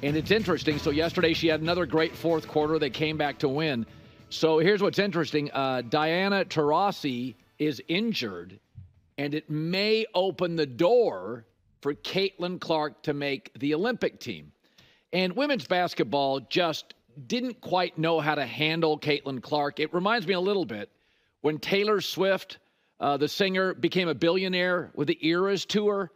And it's interesting. So yesterday she had another great fourth quarter. They came back to win. So here's what's interesting. Diana Taurasi is injured, and it may open the door for Caitlin Clark to make the Olympic team. And women's basketball just didn't quite know how to handle Caitlin Clark. It reminds me a little bit when Taylor Swift, the singer, became a billionaire with the Eras Tour.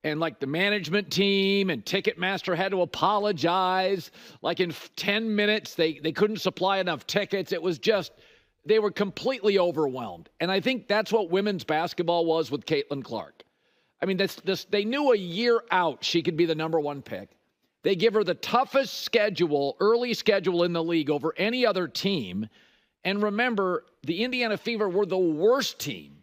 And like the management team and Ticketmaster had to apologize. Like in 10 minutes, they couldn't supply enough tickets. It was just, they were completely overwhelmed. And I think that's what women's basketball was with Caitlin Clark. I mean, they knew a year out she could be the number one pick. They give her the toughest schedule, early schedule in the league over any other team. And remember, the Indiana Fever were the worst team.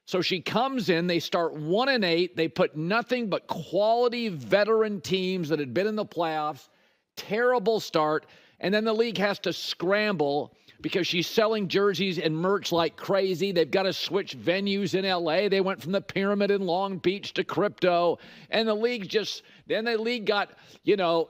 So she comes in, they start 1-8. They put nothing but quality veteran teams that had been in the playoffs. Terrible start. And then the league has to scramble because she's selling jerseys and merch like crazy. They've got to switch venues in LA. They went from the Pyramid in Long Beach to Crypto. And the league got,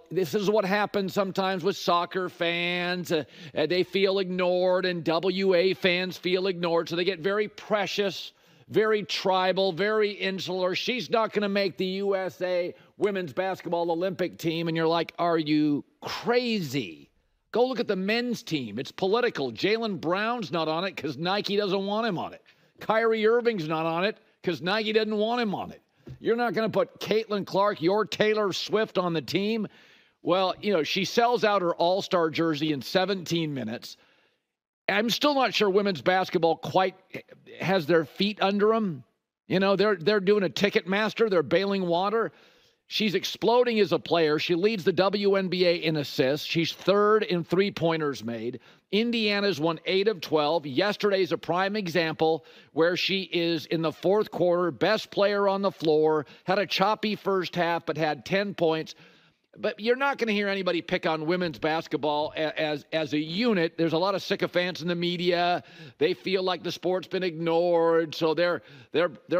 this is what happens sometimes with soccer fans. They feel ignored and WA fans feel ignored. So they get very precious, very tribal, very insular. She's not going to make the USA women's basketball Olympic team. And you're like, are you crazy? Go look at the men's team. It's political. Jaylen Brown's not on it because Nike doesn't want him on it. Kyrie Irving's not on it because Nike didn't want him on it. You're not going to put Caitlin Clark, your Taylor Swift on the team. Well, she sells out her all-star jersey in 17 minutes. I'm still not sure women's basketball quite has their feet under them. They're doing a Ticketmaster. They're bailing water. She's exploding as a player. She leads the WNBA in assists. She's third in three-pointers made. Indiana's won 8 of 12. Yesterday's a prime example where she is in the fourth quarter, best player on the floor, had a choppy first half, but had 10 points. But you're not going to hear anybody pick on women's basketball as a unit. There's a lot of sycophants in the media. They feel like the sport's been ignored, so they're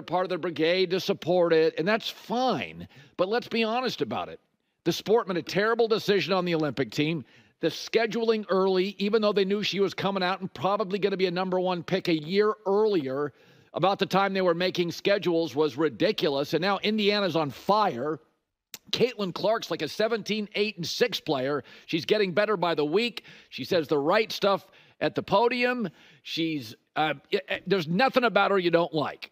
part of the brigade to support it, and that's fine. But let's be honest about it. The sport made a terrible decision on the Olympic team. The scheduling early, even though they knew she was coming out and probably going to be a number one pick a year earlier, about the time they were making schedules, was ridiculous. And now Indiana's on fire. Caitlin Clark's like a 17, 8, and 6 player. She's getting better by the week. She says the right stuff at the podium. There's nothing about her you don't like.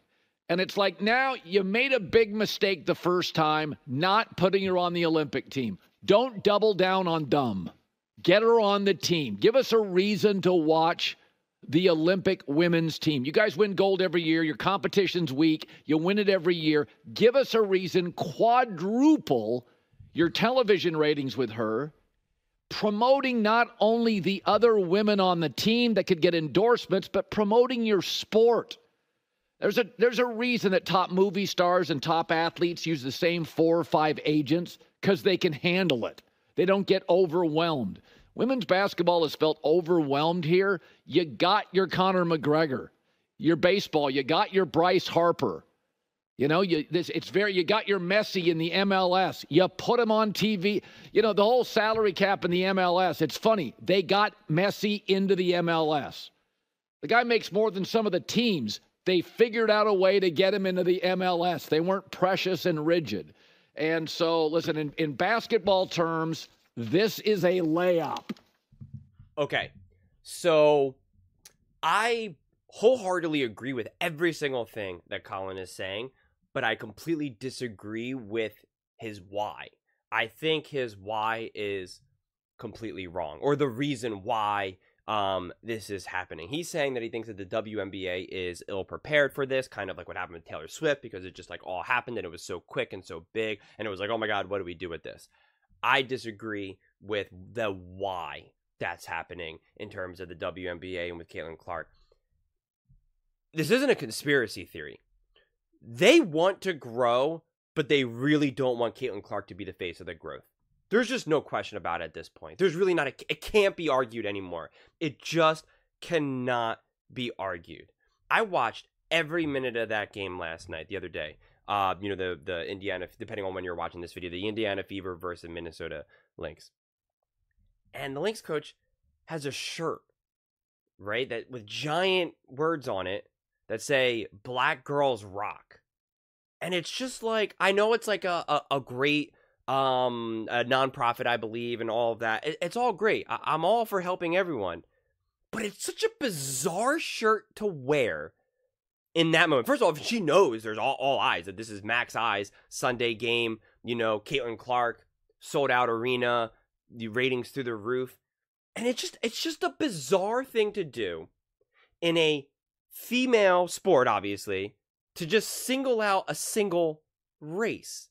And it's like, now you made a big mistake the first time not putting her on the Olympic team. Don't double down on dumb. Get her on the team. Give us a reason to watch the Olympic women's team. You guys win gold every year. Your competition's weak. You win it every year. Give us a reason. Quadruple your television ratings with her. Promoting not only the other women on the team that could get endorsements, but promoting your sport. There's a reason that top movie stars and top athletes use the same 4 or 5 agents, because they can handle it. They don't get overwhelmed. Women's basketball has felt overwhelmed here. You got your Conor McGregor, your baseball. You got your Bryce Harper. You got your Messi in the MLS. You put him on TV. The whole salary cap in the MLS. It's funny. They got Messi into the MLS. The guy makes more than some of the teams. They figured out a way to get him into the MLS. They weren't precious and rigid. And so, listen, in basketball terms, this is a layup. Okay, so I wholeheartedly agree with every single thing that Colin is saying, but I completely disagree with his why. I think his why is completely wrong, or the reason why this is happening. He's saying that he thinks that the WNBA is ill-prepared for this, kind of like what happened with Taylor Swift, because it just like all happened and it was so quick and so big, and it was like, oh my God, what do we do with this? I disagree with the why that's happening in terms of the WNBA and with Caitlin Clark. This isn't a conspiracy theory. They want to grow, but they really don't want Caitlin Clark to be the face of the growth. There's just no question about it at this point. There's really not it can't be argued anymore. It just cannot be argued. I watched every minute of that game last night, the other day. The Indiana, depending on when you're watching this video, the Indiana Fever versus Minnesota Lynx. And the Lynx coach has a shirt, right, that with giant words on it that say "Black Girls Rock," and it's just like, I know it's like a great a nonprofit, I believe, and all of that. It's all great. I'm all for helping everyone, but it's such a bizarre shirt to wear in that moment. First of all, if she knows there's all eyes, that this is Mac's Eyes Sunday game, Caitlin Clark, sold out arena, the ratings through the roof. And it's just a bizarre thing to do in a female sport, obviously, to just single out a single race.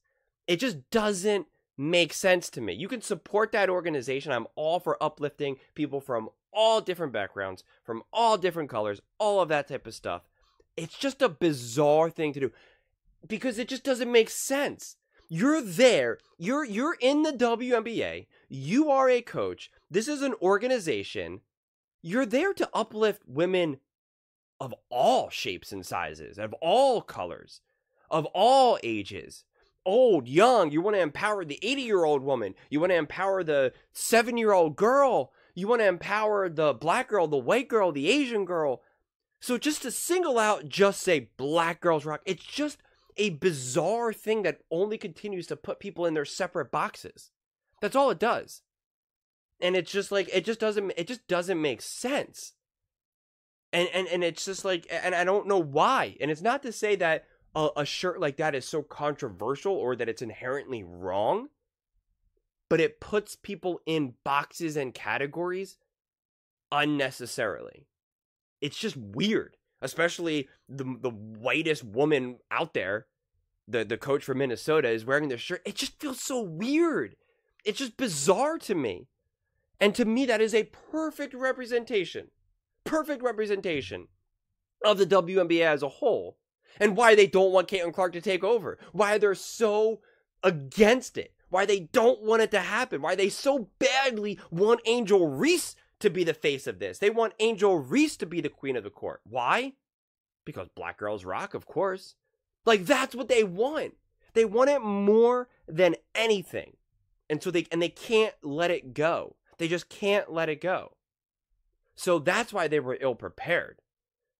It just doesn't make sense to me. You can support that organization. I'm all for uplifting people from all different backgrounds, from all different colors, all of that type of stuff. It's just a bizarre thing to do because it just doesn't make sense. You're there. You're in the WNBA. You are a coach. This is an organization. You're there to uplift women of all shapes and sizes, of all colors, of all ages. Old, young. You want to empower the 80-year-old woman. You want to empower the 7-year-old girl. You want to empower the black girl, the white girl, the Asian girl. So just to single out, just say Black Girls Rock, it's just a bizarre thing that only continues to put people in their separate boxes. That's all it does. And it's just like, it just doesn't make sense. And it's just like, and I don't know why. And it's not to say that a shirt like that is so controversial or that it's inherently wrong, but it puts people in boxes and categories unnecessarily. It's just weird, especially the whitest woman out there, the coach for Minnesota, is wearing this shirt. It just feels so weird. It's just bizarre to me. And to me, that is a perfect representation of the WNBA as a whole, and why they don't want Caitlin Clark to take over, why they're so against it, why they don't want it to happen, why they so badly want Angel Reese to be the face of this. They want Angel Reese to be the queen of the court. Why? Because Black Girls Rock, of course. Like, that's what they want. They want it more than anything. And so they can't let it go. They just can't let it go. So that's why they were ill prepared,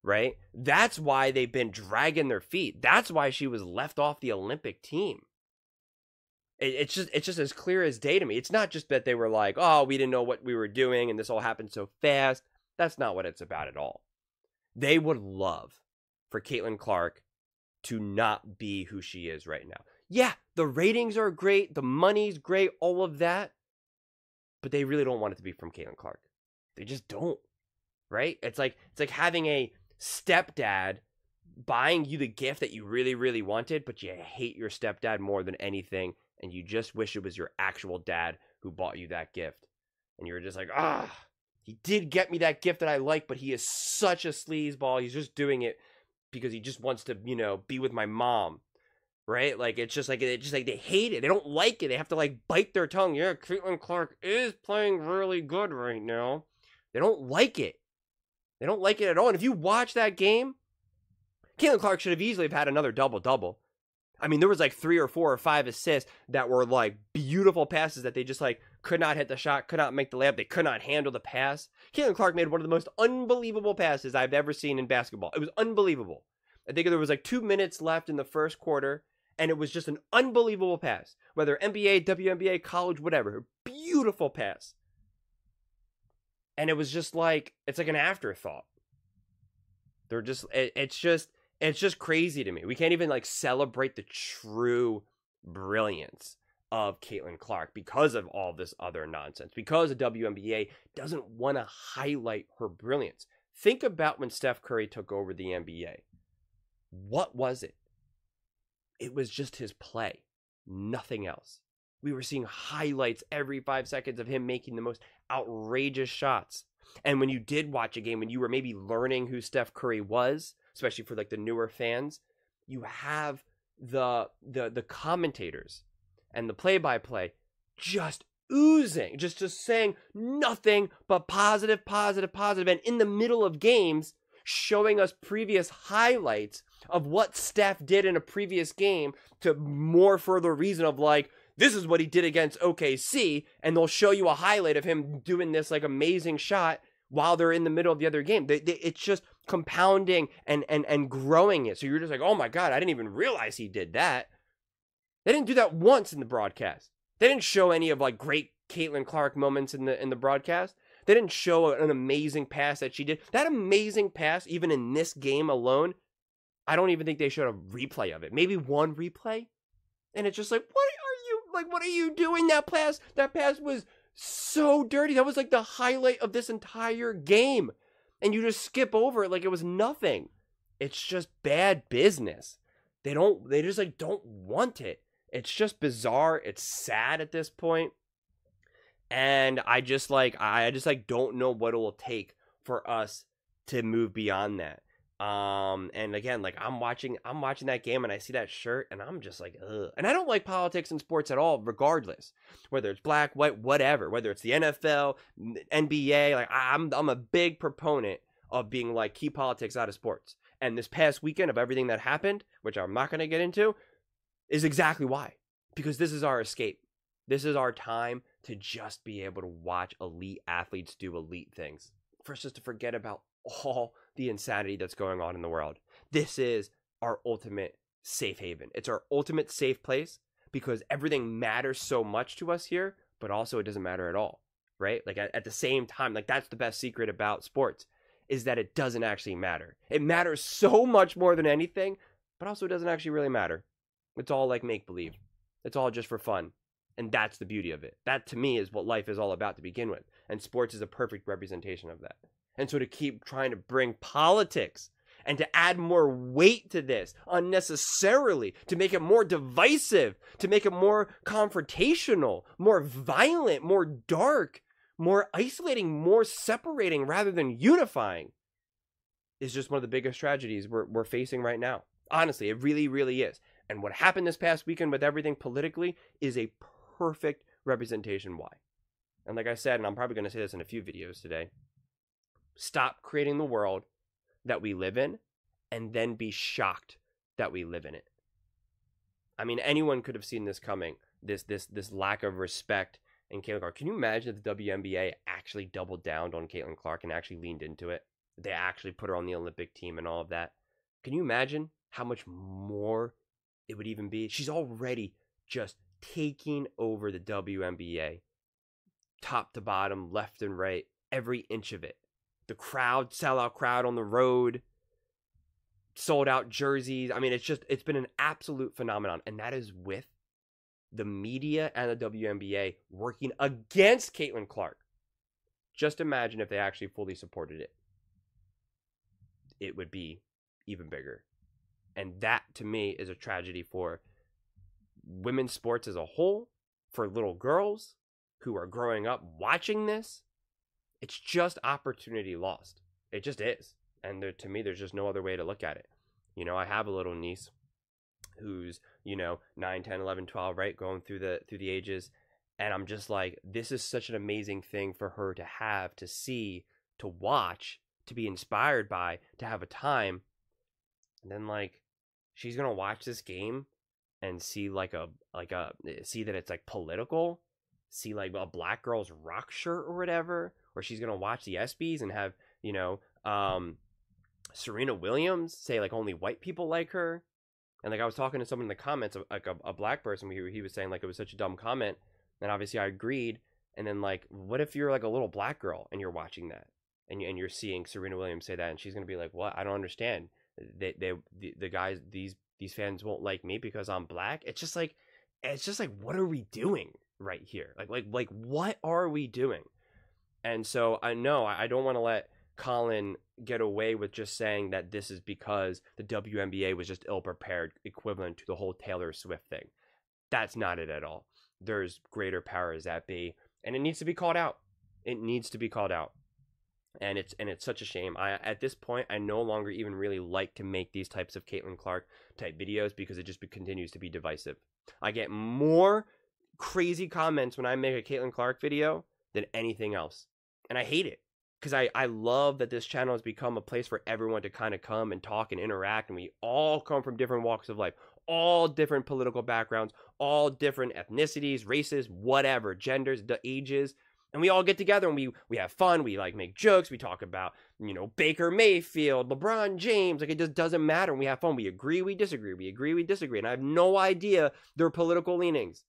right? That's why they've been dragging their feet. That's why she was left off the Olympic team. It's just as clear as day to me. It's not just that they were like, oh, we didn't know what we were doing and this all happened so fast. That's not what it's about at all. They would love for Caitlin Clark to not be who she is right now. Yeah, the ratings are great, the money's great, all of that, but they really don't want it to be from Caitlin Clark. They just don't, right? It's like having a stepdad buying you the gift that you really, really wanted, but you hate your stepdad more than anything, and you just wish it was your actual dad who bought you that gift. And you're just like, he did get me that gift that I like, but he is such a sleazeball. He's just doing it because he just wants to, be with my mom. Right? Like, it's just like they hate it. They don't like it. They have to like bite their tongue. Yeah, Caitlin Clark is playing really good right now. They don't like it. They don't like it at all. And if you watch that game, Caitlin Clark should have easily have had another double-double. I mean, there was like 3 or 4 or 5 assists that were like beautiful passes that they just like could not hit the shot, could not make the layup. They could not handle the pass. Caitlin Clark made one of the most unbelievable passes I've ever seen in basketball. It was unbelievable. I think there was like 2 minutes left in the first quarter, and it was just an unbelievable pass. Whether NBA, WNBA, college, whatever. Beautiful pass. And it was just like, it's like an afterthought. It's just crazy to me. We can't even like celebrate the true brilliance of Caitlin Clark because of all this other nonsense. Because the WNBA doesn't want to highlight her brilliance. Think about when Steph Curry took over the NBA. What was it? It was just his play. Nothing else. We were seeing highlights every 5 seconds of him making the most outrageous shots. And when you did watch a game, when you were maybe learning who Steph Curry was, especially for like the newer fans, you have the commentators and the play-by-play just oozing, just saying nothing but positive. And in the middle of games, showing us previous highlights of what Steph did in a previous game to more further reason of like, this is what he did against OKC, and they'll show you a highlight of him doing this like amazing shot while they're in the middle of the other game. It's just compounding and growing it. So you're just like, oh my God, I didn't even realize he did that. They didn't do that once in the broadcast. They didn't show any of like great Caitlin Clark moments in the broadcast. They didn't show an amazing pass that she did. That amazing pass, even in this game alone, I don't even think they showed a replay of it. Maybe one replay. And it's just like, what are you doing? That pass was so dirty. That was like the highlight of this entire game. And you just skip over it like it was nothing. It's just bad business. They just like don't want it. It's just bizarre. It's sad at this point. And I just don't know what it will take for us to move beyond that. And again, like I'm watching that game and I see that shirt and I'm just like, ugh. And I don't like politics in sports at all, regardless, whether it's black, white, whatever, whether it's the NFL, NBA, like I'm a big proponent of being like, keep politics out of sports. And this past weekend of everything that happened, which I'm not going to get into, is exactly why, because this is our escape. This is our time to just be able to watch elite athletes do elite things, for us just to forget about all the insanity that's going on in the world. This is our ultimate safe haven. It's our ultimate safe place because everything matters so much to us here, but also it doesn't matter at all, right? Like at the same time, like that's the best secret about sports, is that it doesn't actually matter. It matters so much more than anything, but also it doesn't actually really matter. It's all like make-believe. It's all just for fun. And that's the beauty of it. That to me is what life is all about to begin with. And sports is a perfect representation of that. And so to keep trying to bring politics and to add more weight to this unnecessarily, to make it more divisive, to make it more confrontational, more violent, more dark, more isolating, more separating rather than unifying, is just one of the biggest tragedies we're facing right now. Honestly, it really, really is. And what happened this past weekend with everything politically is a perfect representation why. And like I said, and I'm probably going to say this in a few videos today, stop creating the world that we live in and then be shocked that we live in it. I mean, anyone could have seen this coming, this lack of respect in Caitlin Clark. Can you imagine if the WNBA actually doubled down on Caitlin Clark and actually leaned into it? They actually put her on the Olympic team and all of that. Can you imagine how much more it would even be? She's already just taking over the WNBA, top to bottom, left and right, every inch of it. The crowd, sellout crowd on the road, sold out jerseys. I mean, it's been an absolute phenomenon. And that is with the media and the WNBA working against Caitlin Clark. Just imagine if they actually fully supported it. It would be even bigger. And that, to me, is a tragedy for women's sports as a whole, for little girls who are growing up watching this. It's just opportunity lost. It just is. And to me, there's just no other way to look at it. You know, I have a little niece who's, 9, 10, 11, 12, right? Going through the ages. And I'm just like, this is such an amazing thing for her to have, to see, to watch, to be inspired by, to have a time. And then like, she's going to watch this game and see see that it's like political, see like a black girl's rock shirt or whatever, or she's going to watch the ESPYs and have, Serena Williams say like only white people like her. And like I was talking to someone in the comments, like a black person, he was saying like it was such a dumb comment, and obviously I agreed. And then like, what if you're like a little black girl and you're watching that and you're seeing Serena Williams say that, and she's going to be like, what? I don't understand. The guys, these fans won't like me because I'm black. It's just like, what are we doing right here? Like what are we doing? And so I know I don't want to let Colin get away with just saying that this is because the WNBA was just ill-prepared, equivalent to the whole Taylor Swift thing. That's not it at all. There's greater powers that be, and it needs to be called out. It needs to be called out. And it's such a shame. At this point, I no longer even really like to make these types of Caitlin Clark type videos because it just continues to be divisive. I get more crazy comments when I make a Caitlin Clark video than anything else. And I hate it. because I love that this channel has become a place for everyone to kind of come and talk and interact, and we all come from different walks of life, all different political backgrounds, all different ethnicities, races, whatever, genders, the ages, and we all get together and we have fun. We like make jokes. We talk about, you know, Baker Mayfield, LeBron James. Like, it just doesn't matter. We have fun. We agree, we disagree. We agree, we disagree. And I have no idea their political leanings,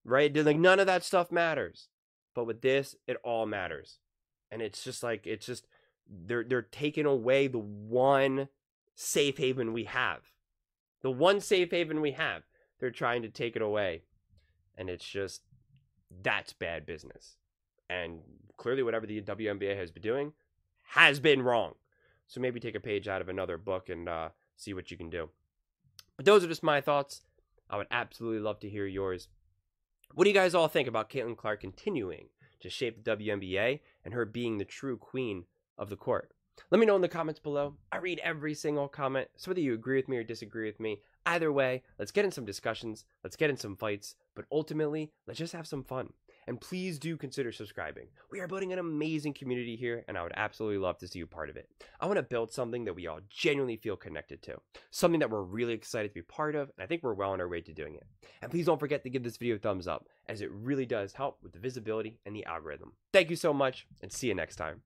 right? Like, none of that stuff matters. But with this, it all matters. And it's just like, it's just, they're taking away the one safe haven we have. The one safe haven we have. They're trying to take it away. And it's just, that's bad business. And clearly whatever the WNBA has been doing has been wrong. So maybe take a page out of another book and see what you can do. But those are just my thoughts. I would absolutely love to hear yours. What do you guys all think about Caitlin Clark continuing to shape the WNBA and her being the true queen of the court? Let me know in the comments below. I read every single comment, so whether you agree with me or disagree with me, either way, let's get in some discussions, let's get in some fights, but ultimately, let's just have some fun. And please do consider subscribing. We are building an amazing community here, and I would absolutely love to see you part of it. I want to build something that we all genuinely feel connected to, something that we're really excited to be part of, and I think we're well on our way to doing it. And please don't forget to give this video a thumbs up, as it really does help with the visibility and the algorithm. Thank you so much, and see you next time.